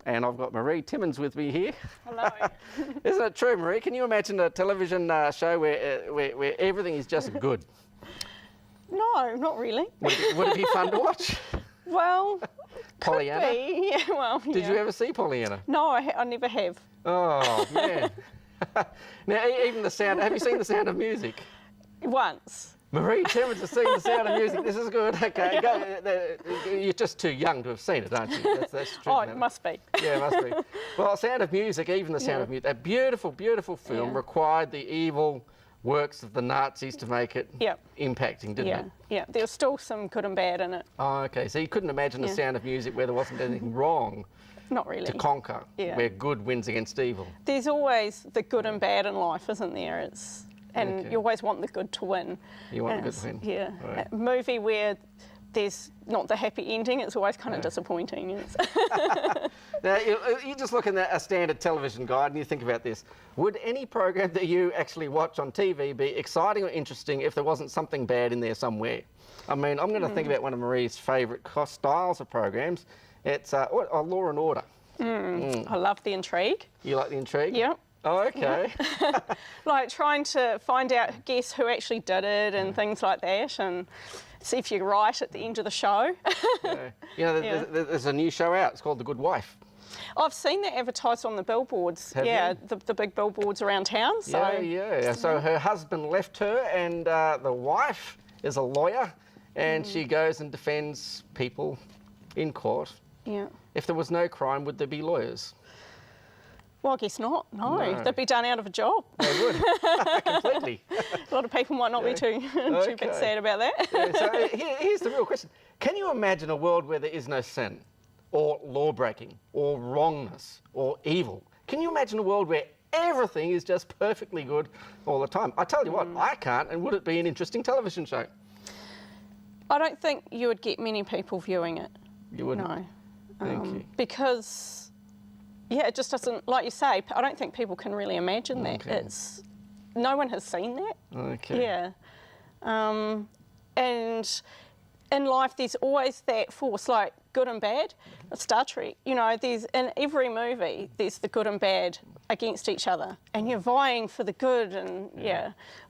and I've got Marie Timmins with me here. Hello. Isn't it true, Marie? Can you imagine a television show where everything is just good? No, not really. Would it be fun to watch? Well, Pollyanna? could be. Yeah, well, Did you ever see Pollyanna? No, I never have. Oh, man. Now, even the sound, have you seen The Sound of Music? Once. Marie Timmins has seen The Sound of Music. This is good. Okay, you're just too young to have seen it, aren't you? That's true. Oh, it must be. Yeah, it must be. Well, Sound of Music, even The Sound of Music, a beautiful, beautiful film, required the evil works of the Nazis to make it impacting, didn't it? Yeah, there's still some good and bad in it. Oh, okay. So you couldn't imagine The Sound of Music where there wasn't anything wrong Not really. to conquer, where good wins against evil. There's always the good and bad in life, isn't there? You always want the good to win. You want the good to win? Yeah. Right. A movie where there's not the happy ending, it's always kind of disappointing. Now, you just look at a standard television guide and you think about this. Would any program that you actually watch on TV be exciting or interesting if there wasn't something bad in there somewhere? I mean, I'm going to think about one of Marie's favourite styles of programs. It's Law and Order. I love the intrigue. You like the intrigue? Yep. Oh, okay. Like trying to find out, guess who actually did it and things like that, and see if you're right at the end of the show. You know, there's a new show out. It's called The Good Wife. I've seen that advertised on the billboards. Have you? The big billboards around town. So. Yeah. So her husband left her, and the wife is a lawyer, and she goes and defends people in court. Yeah. If there was no crime, would there be lawyers? Well, I guess not. No. They'd be done out of a job. They would, completely. A lot of people might not be too bit sad about that. So here's the real question. Can you imagine a world where there is no sin, or law-breaking, or wrongness, or evil? Can you imagine a world where everything is just perfectly good all the time? I tell you what, I can't, and would it be an interesting television show? I don't think you would get many people viewing it. You wouldn't? No. Thank you. Because... yeah, it just doesn't, like you say, I don't think people can really imagine that. Okay. No one has seen that. Okay. Yeah. And in life, there's always that force, like good and bad. Star Trek, you know, in every movie, there's the good and bad against each other, and you're vying for the good and,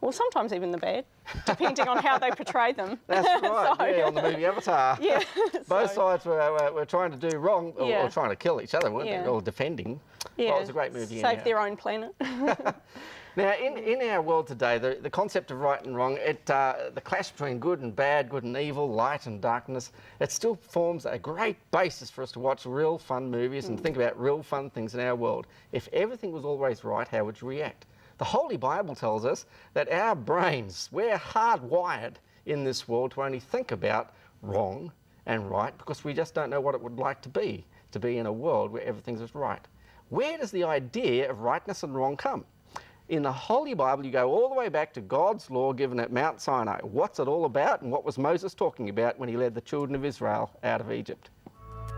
well, sometimes even the bad, depending on how they portray them. That's right, on the movie Avatar. Yeah. Both sides were trying to do wrong, or trying to kill each other, weren't they? Or defending. Yeah. Well, it was a great movie. Save their own planet. Now, in our world today, the concept of right and wrong, the clash between good and bad, good and evil, light and darkness, it still forms a great basis for us to watch real fun movies and think about real fun things in our world. If everything was always right, how would you react? The Holy Bible tells us that our brains, we're hardwired in this world to only think about wrong and right because we just don't know what it would like to be in a world where everything's just right. Where does the idea of rightness and wrong come? In the Holy Bible, you go all the way back to God's law given at Mount Sinai. What's it all about, and what was Moses talking about when he led the children of Israel out of Egypt?